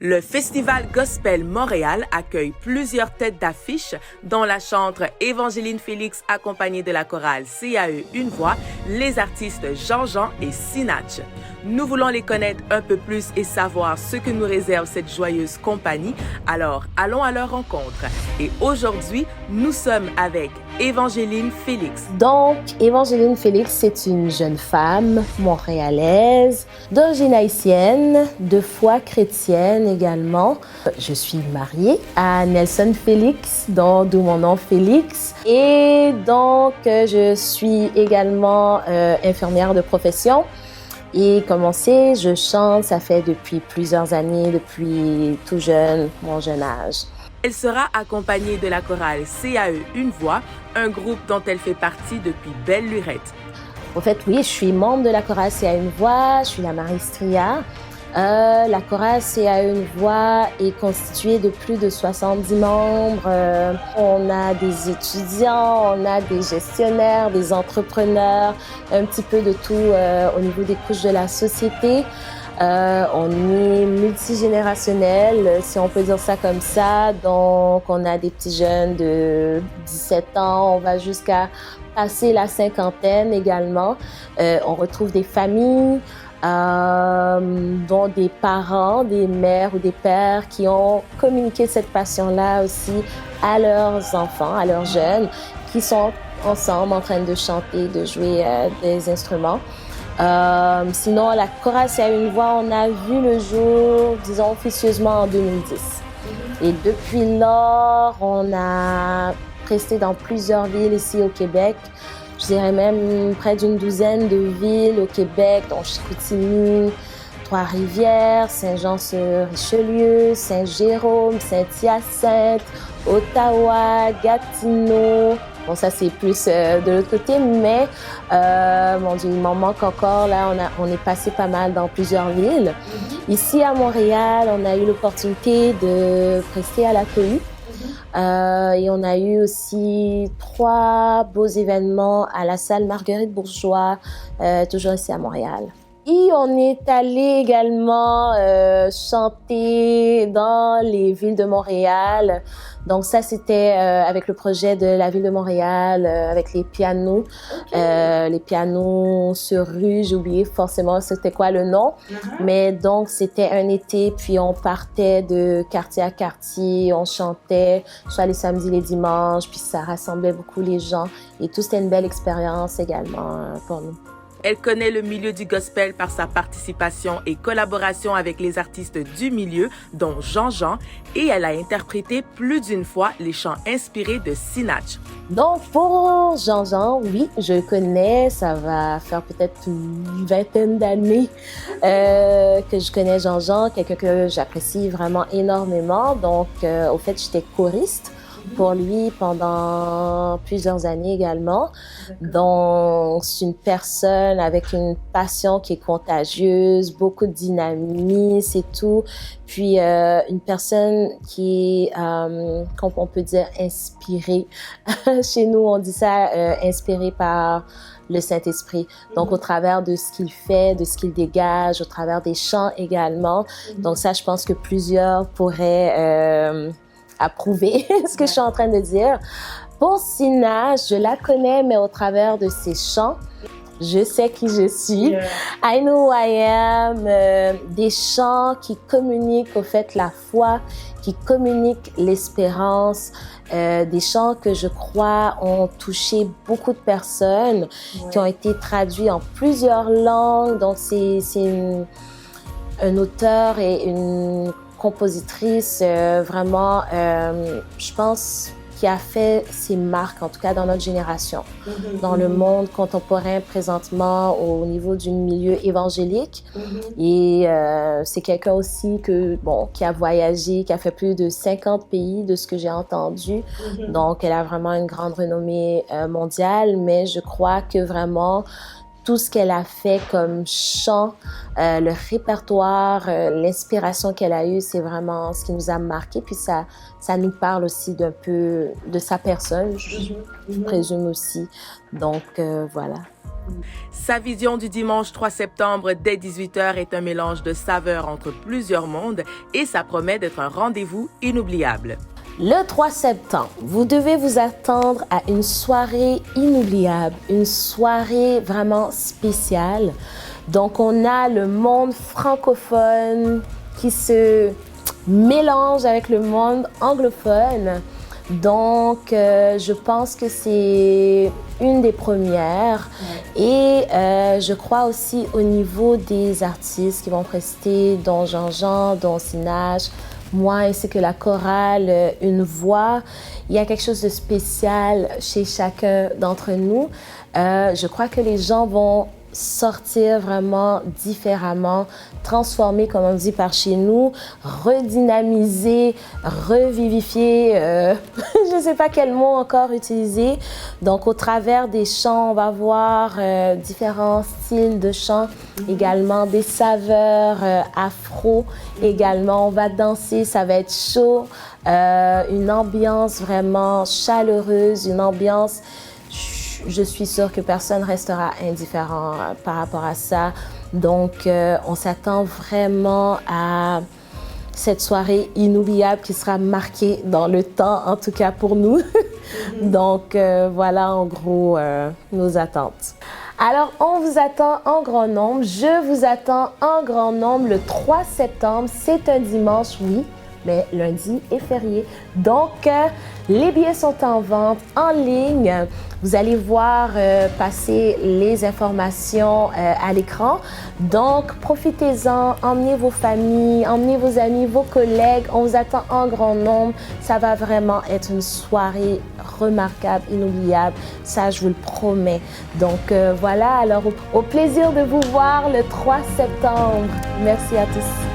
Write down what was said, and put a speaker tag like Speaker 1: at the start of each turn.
Speaker 1: Le Festival Gospel Montréal accueille plusieurs têtes d'affiche, dont la chantre Évangeline Félix accompagnée de la chorale CAE Une Voix, les artistes Jean-Jean et Sinach. Nous voulons les connaître un peu plus et savoir ce que nous réserve cette joyeuse compagnie. Alors, allons à leur rencontre. Et aujourd'hui, nous sommes avec Évangeline Félix.
Speaker 2: Donc, Évangeline Félix, c'est une jeune femme montréalaise, d'origine haïtienne, de foi chrétienne également. Je suis mariée à Nelson Félix, d'où mon nom Félix. Et donc, je suis également infirmière de profession. Et comme on sait, je chante, ça fait depuis plusieurs années, depuis tout jeune, mon jeune âge.
Speaker 1: Elle sera accompagnée de la chorale CAE Une Voix, un groupe dont elle fait partie depuis belle lurette.
Speaker 2: En fait, oui, je suis membre de la chorale CAE Une Voix, je suis la Maristria. La chorale CAE Une Voix est constituée de plus de 70 membres. On a des étudiants, on a des gestionnaires, des entrepreneurs, un petit peu de tout au niveau des couches de la société. On est multigénérationnel, si on peut dire ça comme ça. Donc, on a des petits jeunes de 17 ans, on va jusqu'à passer la cinquantaine également. On retrouve des familles, dont des parents, des mères ou des pères qui ont communiqué cette passion-là aussi à leurs enfants, à leurs jeunes, qui sont ensemble en train de chanter, de jouer des instruments. Sinon, la chorale CAE Une Voix, on a vu le jour, disons, officieusement en 2010. Et depuis lors, on a presté dans plusieurs villes ici au Québec. Je dirais même près d'une douzaine de villes au Québec, dont Chicoutimi, Trois-Rivières, Saint-Jean-sur-Richelieu, Saint-Jérôme, Saint-Hyacinthe, Ottawa, Gatineau. Bon, ça, c'est plus de l'autre côté, mais mon Dieu, il m'en manque encore. Là, on est passé pas mal dans plusieurs villes. Ici, à Montréal, on a eu l'opportunité de prester à la cohue. Et on a eu aussi 3 beaux événements à la salle Marguerite Bourgeois, toujours ici à Montréal. Et on est allé également chanter dans les villes de Montréal. Donc ça, c'était avec le projet de la ville de Montréal, avec les pianos. Les pianos sur rue, j'ai oublié forcément c'était quoi le nom. Mais donc, c'était un été, puis on partait de quartier à quartier, on chantait, soit les samedis, les dimanches, puis ça rassemblait beaucoup les gens. Et tout, c'était une belle expérience également pour nous.
Speaker 1: Elle connaît le milieu du gospel par sa participation et collaboration avec les artistes du milieu, dont Jean-Jean, et elle a interprété plus d'une fois les chants inspirés de Sinach.
Speaker 2: Donc, pour Jean-Jean, oui, je le connais. Ça va faire peut-être une vingtaine d'années que je connais Jean-Jean, quelqu'un que j'apprécie vraiment énormément. Donc, au fait, j'étais choriste pour lui pendant plusieurs années également. Donc, c'est une personne avec une passion qui est contagieuse, beaucoup de dynamisme et tout. Puis, une personne qui est, comme on peut dire, inspirée. Chez nous, on dit ça, inspirée par le Saint-Esprit. Donc, au travers de ce qu'il fait, de ce qu'il dégage, au travers des chants également. Donc, ça, je pense que plusieurs pourraient approuver ce que je suis en train de dire. Pour Sinach, je la connais, mais au travers de ses chants, je sais qui je suis. Yeah. I know who I am. Des chants qui communiquent au fait la foi, qui communiquent l'espérance. Des chants que je crois ont touché beaucoup de personnes, qui ont été traduits en plusieurs langues. Donc, c'est un auteur et une compositrice vraiment, je pense, qui a fait ses marques, en tout cas dans notre génération, dans le monde contemporain présentement au niveau du milieu évangélique. Et c'est quelqu'un aussi qui a voyagé, qui a fait plus de 50 pays de ce que j'ai entendu. Donc, elle a vraiment une grande renommée mondiale, mais je crois que vraiment, tout ce qu'elle a fait comme chant, le répertoire, l'inspiration qu'elle a eue, c'est vraiment ce qui nous a marqué. Puis ça nous parle aussi d'un peu de sa personne, je présume aussi. Donc, voilà.
Speaker 1: Sa vision du dimanche 3 septembre dès 18h est un mélange de saveurs entre plusieurs mondes et ça promet d'être un rendez-vous inoubliable.
Speaker 2: Le 3 septembre, vous devez vous attendre à une soirée inoubliable, une soirée vraiment spéciale. Donc, on a le monde francophone qui se mélange avec le monde anglophone. Donc, je pense que c'est une des premières. Et je crois aussi au niveau des artistes qui vont prester, dont Jean-Jean, dont Sinach, moi ainsi que la chorale Une Voix. Il y a quelque chose de spécial chez chacun d'entre nous. Je crois que les gens vont sortir vraiment différemment, transformer, comme on dit par chez nous, redynamiser, revivifier, je ne sais pas quel mot encore utiliser. Donc, au travers des chants, on va voir différents styles de chants, également des saveurs afro également. On va danser, ça va être chaud, une ambiance vraiment chaleureuse, une ambiance. Je suis sûre que personne ne restera indifférent par rapport à ça. Donc, on s'attend vraiment à cette soirée inoubliable qui sera marquée dans le temps, en tout cas pour nous. Donc, voilà en gros nos attentes. Alors, on vous attend en grand nombre. Je vous attends en grand nombre le 3 septembre. C'est un dimanche, oui, mais lundi est férié. Donc, les billets sont en vente en ligne. Vous allez voir passer les informations à l'écran. Donc, profitez-en, emmenez vos familles, emmenez vos amis, vos collègues. On vous attend en grand nombre. Ça va vraiment être une soirée remarquable, inoubliable. Ça, je vous le promets. Donc, voilà. Alors, au plaisir de vous voir le 3 septembre. Merci à tous.